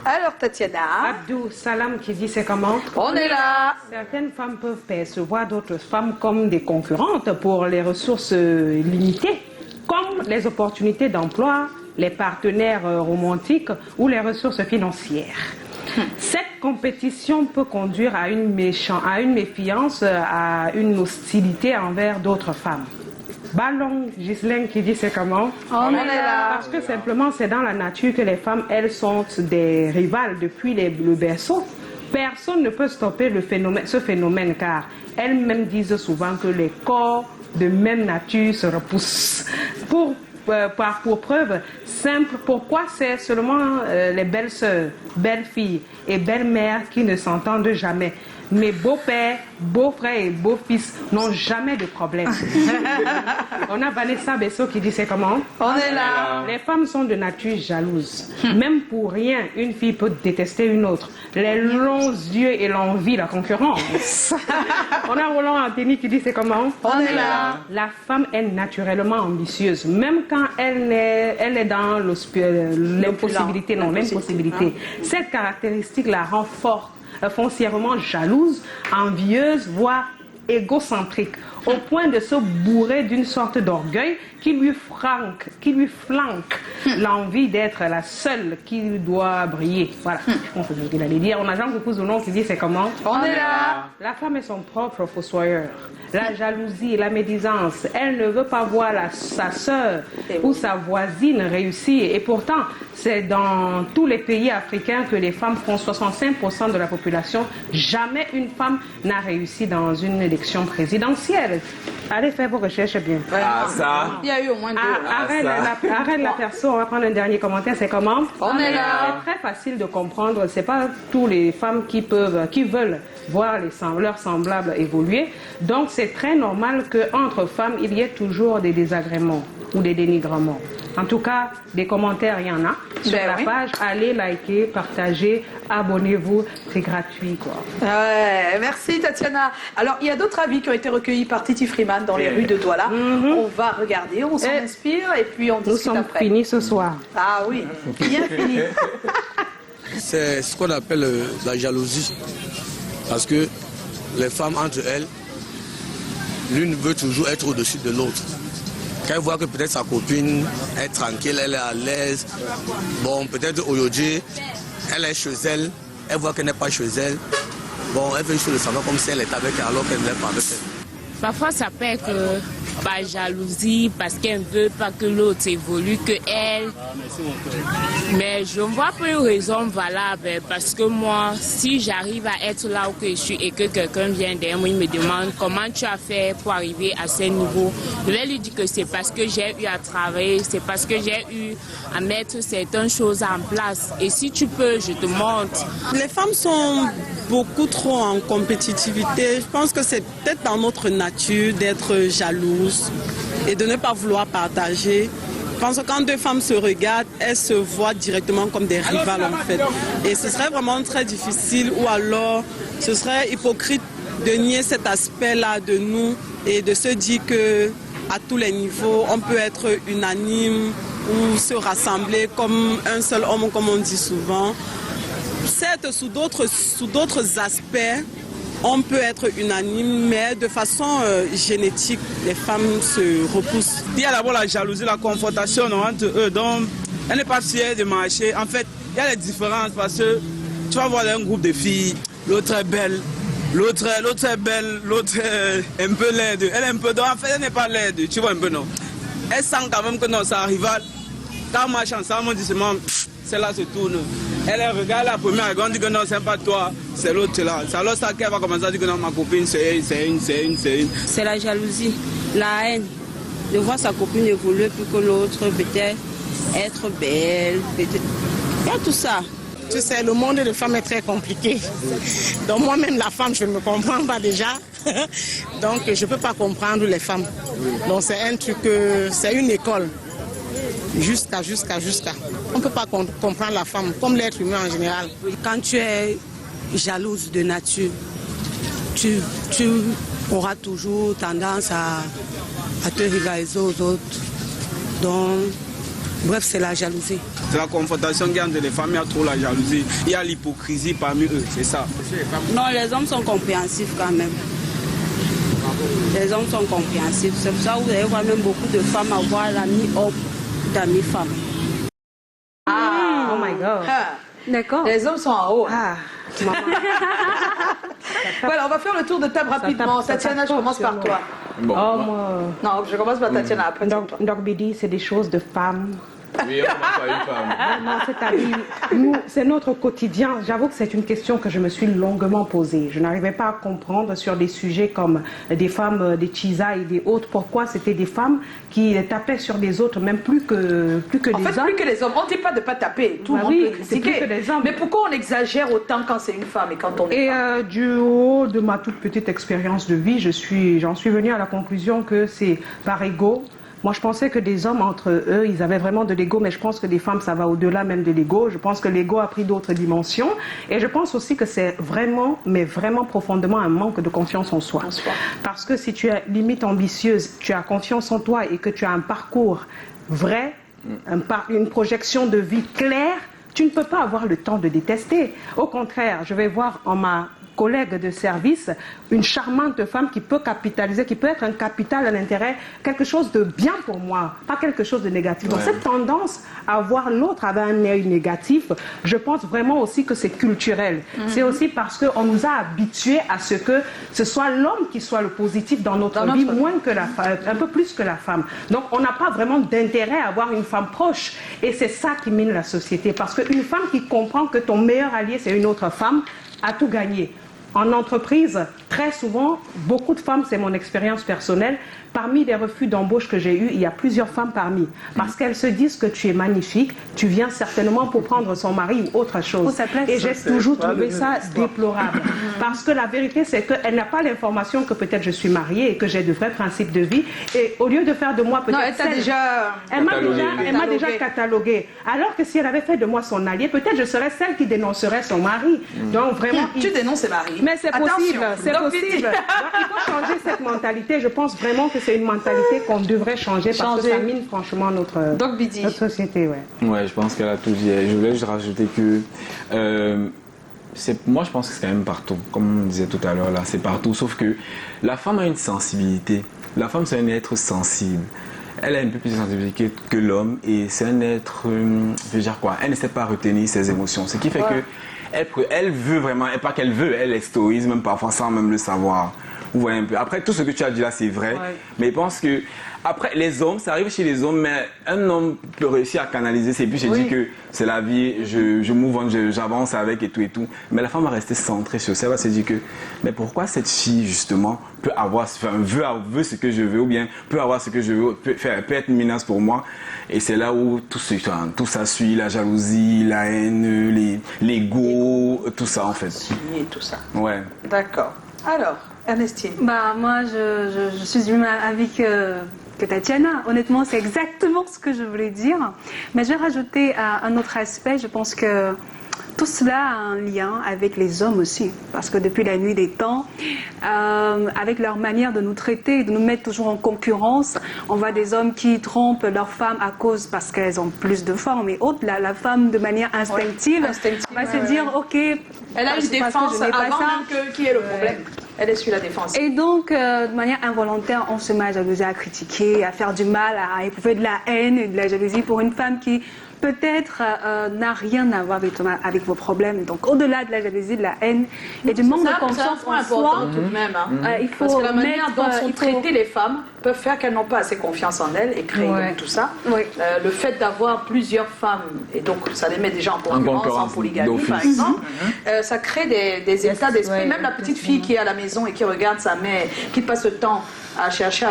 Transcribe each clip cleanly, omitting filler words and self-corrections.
Alors, Tatiana. Abdou Salam qui dit c'est comment? On est là. Certaines femmes peuvent percevoir d'autres femmes comme des concurrentes pour les ressources limitées, comme les opportunités d'emploi, les partenaires romantiques ou les ressources financières. Cette compétition peut conduire à une méfiance, à une hostilité envers d'autres femmes. Ballon, Ghislaine qui dit c'est comment? On est là. Parce que simplement c'est dans la nature que les femmes, elles sont des rivales depuis le berceau. Personne ne peut stopper ce phénomène car elles-mêmes disent souvent que les corps de même nature se repoussent. Pour preuve simple, pourquoi c'est seulement les belles sœurs, belles filles et belles mères qui ne s'entendent jamais. Mes beaux-pères, beaux-frères et beaux-fils n'ont jamais de problème. On a Vanessa Besso qui dit c'est comment? On est là. Les femmes sont de nature jalouse. Même pour rien, une fille peut détester une autre. Les longs yeux et l'envie, la concurrence. On a Roland Anthony qui dit c'est comment? On est là. La femme est naturellement ambitieuse. Même quand elle est dans l'impossibilité. Non, l'impossibilité. Cette caractéristique la rend forte, foncièrement jalouse, envieuse, voire égocentrique, au point de se bourrer d'une sorte d'orgueil qui lui flanque l'envie d'être la seule qui doit briller. Voilà, je pense que c'est ce qu'il allait dire. On a Jean Coupouzoulon qui dit c'est comment? On est là. La femme est son propre fossoyeur. La jalousie, la médisance, elle ne veut pas voir sa sœur ou sa voisine réussir. Et pourtant, c'est dans tous les pays africains que les femmes font 65% de la population. Jamais une femme n'a réussi dans une élection présidentielle. Allez faire vos recherches bien. Ah, ça. Il y a eu au moins deux. Arrête la perso, on va prendre un dernier commentaire. C'est comment? On est là. C'est très facile de comprendre. C'est pas toutes les femmes qui veulent voir leurs semblables évoluer. Donc c'est très normal qu'entre femmes, il y ait toujours des désagréments ou des dénigrements. En tout cas, des commentaires, il y en a sur la page. Allez liker, partager, abonnez-vous, c'est gratuit, quoi. Ouais, merci Tatiana. Alors, il y a d'autres avis qui ont été recueillis par Titi Freeman dans les rues de Douala. On va regarder, on s'en inspire et puis on discute après. Nous sommes finis ce soir. Ah oui, bien fini. C'est ce qu'on appelle la jalousie. Parce que les femmes entre elles, l'une veut toujours être au-dessus de l'autre. Quand elle voit que peut-être sa copine est tranquille, elle est à l'aise, bon, peut-être aujourd'hui, elle est chez elle, elle voit qu'elle n'est pas chez elle, bon, elle fait juste le savoir comme si elle est avec elle alors qu'elle n'est pas avec elle. Parfois, ça peut être par jalousie, parce qu'elle ne veut pas que l'autre évolue, que elle. Mais je ne vois pas une raison valable, parce que moi, si j'arrive à être là où je suis et que quelqu'un vient derrière moi, il me demande comment tu as fait pour arriver à ce niveau, je vais lui dire que c'est parce que j'ai eu à travailler, c'est parce que j'ai eu à mettre certaines choses en place. Et si tu peux, je te montre. Les femmes sont beaucoup trop en compétitivité. Je pense que c'est peut-être dans notre nature d'être jalouse et de ne pas vouloir partager. Je pense que quand deux femmes se regardent, elles se voient directement comme des rivales en fait. Et ce serait vraiment très difficile ou alors ce serait hypocrite de nier cet aspect-là de nous et de se dire que à tous les niveaux, on peut être unanime ou se rassembler comme un seul homme, comme on dit souvent. Certes, sous d'autres aspects, on peut être unanime, mais de façon génétique, les femmes se repoussent. Il y a d'abord la jalousie, la confrontation entre eux. Donc, elle n'est pas fière de marcher. En fait, il y a des différences parce que tu vas voir un groupe de filles, l'autre est belle, l'autre est belle, l'autre est un peu laide. Elle est un peu... Donc, en fait, elle n'est pas laide, tu vois un peu, non. Elle sent quand même que non, c'est un rival. Quand on marche ensemble, on dit seulement, celle-là se tourne. Elle regarde la première, elle dit que non, c'est pas toi, c'est l'autre là. C'est alors ça qu'elle va commencer à dire que non, ma copine, c'est une. C'est la jalousie, la haine. De voir sa copine évoluer plus que l'autre, peut-être être belle, peut-être. Il y a tout ça. Tu sais, le monde des femmes est très compliqué. Donc moi-même, la femme, je ne me comprends pas déjà. Donc je ne peux pas comprendre les femmes. Donc c'est un truc, c'est une école. Jusqu'à. On ne peut pas comprendre la femme, comme l'être humain en général. Quand tu es jalouse de nature, tu auras toujours tendance à te rivaliser aux autres. Donc, Bref, c'est la jalousie. C'est la confrontation qui entre les femmes, il y a trop la jalousie, il y a l'hypocrisie parmi eux, c'est ça. Non, les hommes sont compréhensifs quand même. Les hommes sont compréhensifs. C'est pour ça que vous allez voir même beaucoup de femmes avoir l'amis homme, d'amis femmes. Oh my God. D'accord. Les hommes sont en haut. Ah, Voilà, on va faire le tour de table rapidement. Tatiana, je commence par toi. Bon, Non, je commence par Tatiana après. Donc, Bidi, c'est des choses de femmes. oui, on n'a pas une femme. Non, c'est-à-dire, nous, c'est notre quotidien. J'avoue que c'est une question que je me suis longuement posée. Je n'arrivais pas à comprendre sur des sujets comme des femmes, des Chisa et des autres, pourquoi c'était des femmes qui tapaient sur des autres, même plus que les hommes. Plus que les hommes. On ne dit pas de ne pas taper. Tout le monde peut critiquer. Plus que les hommes. Mais pourquoi on exagère autant quand c'est une femme et quand on est femme? Du haut de ma toute petite expérience de vie, j'en suis venue à la conclusion que c'est par ego. Moi, je pensais que des hommes, entre eux, ils avaient vraiment de l'ego, mais je pense que des femmes, ça va au-delà même de l'ego. Je pense que l'ego a pris d'autres dimensions. Et je pense aussi que c'est vraiment, mais vraiment profondément un manque de confiance en soi. Parce que si tu es limite ambitieuse, tu as confiance en toi et que tu as un parcours vrai, une projection de vie claire, tu ne peux pas avoir le temps de détester. Au contraire, je vais voir en ma collègue de service, une charmante femme qui peut capitaliser, qui peut être un capital, un intérêt, quelque chose de bien pour moi, pas quelque chose de négatif. Donc cette tendance à voir l'autre avec un œil négatif, je pense vraiment aussi que c'est culturel. C'est aussi parce qu'on nous a habitués à ce que ce soit l'homme qui soit le positif dans notre vie, moins que la femme, un peu plus que la femme. Donc on n'a pas vraiment d'intérêt à avoir une femme proche. Et c'est ça qui mine la société. Parce qu'une femme qui comprend que ton meilleur allié, c'est une autre femme, a tout gagné. En entreprise, très souvent, beaucoup de femmes, c'est mon expérience personnelle, parmi les refus d'embauche que j'ai eus, il y a plusieurs femmes parmi. Parce qu'elles se disent que tu es magnifique, tu viens certainement pour prendre son mari ou autre chose. Et j'ai toujours trouvé ça déplorable. Parce que la vérité, c'est qu'elle n'a pas l'information que peut-être je suis mariée et que j'ai de vrais principes de vie. Et au lieu de faire de moi peut-être... Non, elle m'a déjà cataloguée. Alors que si elle avait fait de moi son allié, peut-être je serais celle qui dénoncerait son mari. Donc vraiment... Tu dénonces ses maris. Mais c'est possible, c'est possible. Donc, il faut changer cette mentalité. Je pense vraiment que c'est une mentalité qu'on devrait changer parce que ça mine franchement notre société. Ouais, je pense qu'elle a tout dit. Je voulais juste rajouter que moi je pense que c'est quand même partout. Comme on disait tout à l'heure là, c'est partout. Sauf que la femme a une sensibilité. La femme c'est un être sensible. Elle a un peu plus de sensibilité que l'homme et c'est un être, je veux dire quoi, elle ne sait pas retenir ses émotions. Ce qui fait que elle veut vraiment, et pas qu'elle veut, elle extorise même parfois sans même le savoir. Vous voyez un peu. Après, tout ce que tu as dit là, c'est vrai. Mais je pense que, après, les hommes, ça arrive chez les hommes, mais un homme peut réussir à canaliser. C'est puis j'ai dit que c'est la vie, je move, j'avance avec et tout. Mais la femme va rester centrée sur ça. Elle va se dire que, mais pourquoi cette fille, justement, peut avoir, veut ce que je veux, ou bien peut avoir ce que je veux, peut être une menace pour moi. Et c'est là où tout ça suit, la jalousie, la haine, l'ego, tout ça en fait. Et tout ça. Ouais. D'accord. Alors, Ernestine. Moi, je suis du même avis que Tatiana. Honnêtement, c'est exactement ce que je voulais dire. Mais je vais rajouter un autre aspect. Je pense que tout cela a un lien avec les hommes aussi. Parce que depuis la nuit des temps, avec leur manière de nous traiter, de nous mettre toujours en concurrence, on voit des hommes qui trompent leurs femmes parce qu'elles ont plus de forme. Et autres, la femme, de manière instinctive, va se dire, ok, elle a une défense avant même qui est le problème. Elle essuie la défense. Et donc, de manière involontaire, on se met à jalouser, à critiquer, à faire du mal, à éprouver de la haine et de la jalousie pour une femme qui peut-être n'a rien à voir avec vos problèmes. Donc, au-delà de la jalousie, de la haine et du manque de confiance en soi, tout de même. Il faut parce que la manière dont sont traitées les femmes peuvent faire qu'elles n'ont pas assez confiance en elles et créer donc tout ça. Le fait d'avoir plusieurs femmes, et donc ça les met déjà en concurrence, en polygamie par exemple, ça crée des états d'esprit. Même la petite fille qui est à la maison et qui regarde sa mère, qui passe le temps à chercher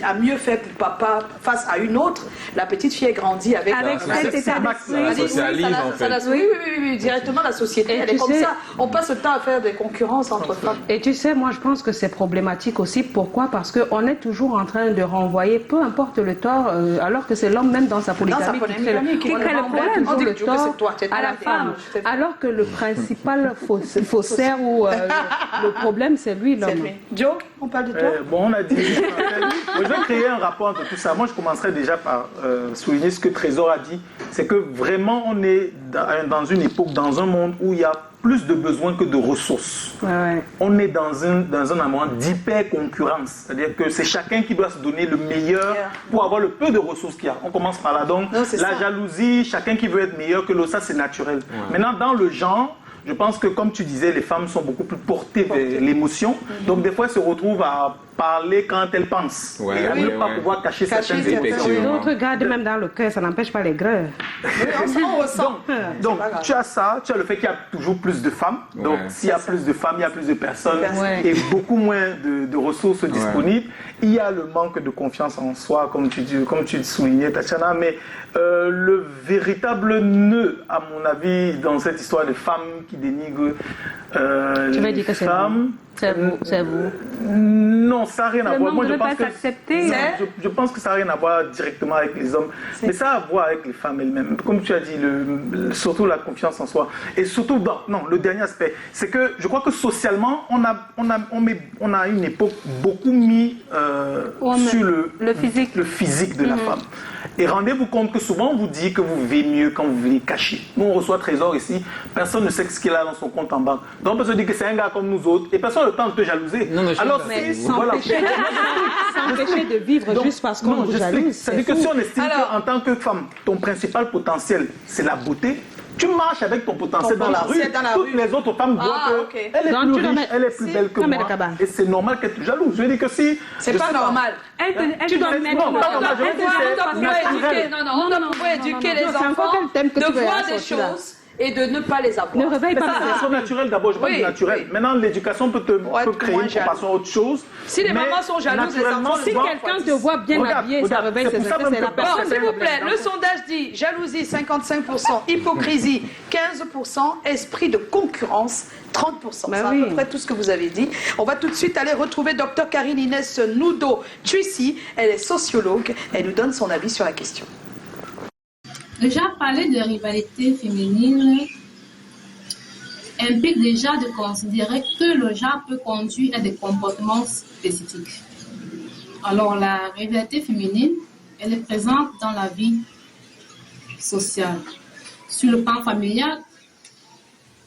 à mieux faire pour papa face à une autre, la petite fille est grandie avec cet état d'esprit. Oui, directement la société, elle est comme ça. On passe le temps à faire des concurrences entre femmes. Et tu sais, moi je pense que c'est problématique aussi. Pourquoi? Parce qu'on est toujours en train de renvoyer, peu importe le tort, alors que c'est l'homme même dans sa polygamie qui crée le problème. On dit le tort à la femme. Alors que le principal faussaire ou le problème, c'est lui, l'homme. Joe, on parle de toi? On a dire. Je vais créer un rapport entre tout ça. Moi, je commencerai déjà par souligner ce que Trésor a dit. C'est que vraiment, on est dans une époque, dans un monde où il y a plus de besoins que de ressources. Ouais. On est dans un moment d'hyper-concurrence. C'est-à-dire que c'est chacun qui doit se donner le meilleur pour avoir le peu de ressources qu'il y a. On commence par là. Donc, la jalousie, chacun qui veut être meilleur que l'autre, ça c'est naturel. Ouais. Maintenant, dans le genre, je pense que, comme tu disais, les femmes sont beaucoup plus portées vers l'émotion. Donc, des fois, elles se retrouvent à parler quand elles pensent. Et à ne pas pouvoir cacher certaines émotions. D'autres gardent même dans le cœur, ça n'empêche pas les greurs. On ressent. Donc tu as ça, tu as le fait qu'il y a toujours plus de femmes. Donc, s'il y a plus de femmes, il y a plus de personnes et beaucoup moins de ressources disponibles. Il y a le manque de confiance en soi, comme tu soulignais, Tatiana. Mais le véritable nœud, à mon avis, dans cette histoire de femmes qui dénigrent les femmes... C'est vous. Non, ça n'a rien à voir. Moi, je pense que ça n'a rien à voir directement avec les hommes, mais ça a à voir avec les femmes elles-mêmes. Comme tu as dit, surtout la confiance en soi. Et surtout, le dernier aspect, c'est que je crois que socialement, on a une époque beaucoup mis sur le physique de la femme. Et rendez-vous compte que souvent on vous dit que vous vivez mieux quand vous venez cacher. Nous on reçoit Trésor ici, personne ne sait ce qu'il a dans son compte en banque. Donc on peut se dire que c'est un gars comme nous autres et personne n'a le temps de te jalouser. Non, alors s'empêcher de vivre juste parce qu'on vous jalouse. C'est-à-dire que si on estime qu'en tant que femme, ton principal potentiel c'est la beauté, tu marches avec ton potentiel dans la rue, toutes les autres femmes voient qu'elle est plus riche, elle est plus belle que moi. Et c'est normal qu'elle te jalouse. Je veux dire que si... C'est pas normal. Tu dois mettre... On doit pouvoir éduquer les enfants de voir des choses et de ne pas les avoir. Ne réveille pas. C'est son naturel d'abord, je parle du naturel. Maintenant, l'éducation peut créer une compassion à autre chose. Si les mamans sont jalouses, les enfants... Si quelqu'un te voit bien habillé, ça réveille ses effets, c'est la personne. S'il vous plaît, le sondage dit jalousie 55%, hypocrisie 15%, esprit de concurrence 30%. C'est à peu près tout ce que vous avez dit. On va tout de suite aller retrouver Dr Karine Inès Noudo-Tuissi. Elle est sociologue. Elle nous donne son avis sur la question. Déjà, parler de rivalité féminine implique déjà de considérer que le genre peut conduire à des comportements spécifiques. Alors, la rivalité féminine, elle est présente dans la vie sociale. Sur le plan familial,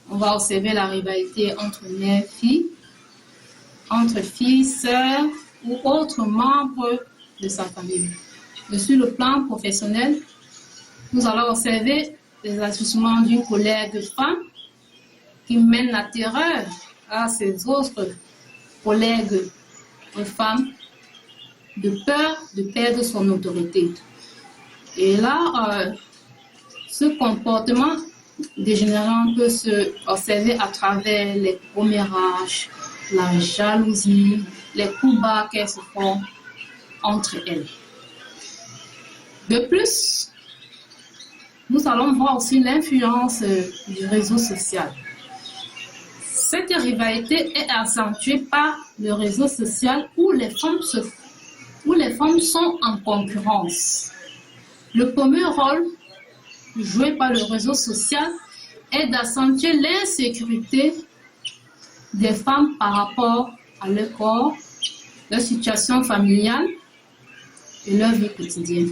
on va observer la rivalité entre mères et filles, entre filles, sœurs ou autres membres de sa famille. Mais sur le plan professionnel, nous allons observer les agissements d'une collègue femme qui mène la terreur à ses autres collègues femmes de peur de perdre son autorité. Et là, ce comportement dégénérant peut se observer à travers les commérages, la jalousie, les coups bas qu'elles se font entre elles. De plus, nous allons voir aussi l'influence du réseau social. Cette rivalité est accentuée par le réseau social où les femmes sont en concurrence. Le premier rôle joué par le réseau social est d'accentuer l'insécurité des femmes par rapport à leur corps, leur situation familiale et leur vie quotidienne.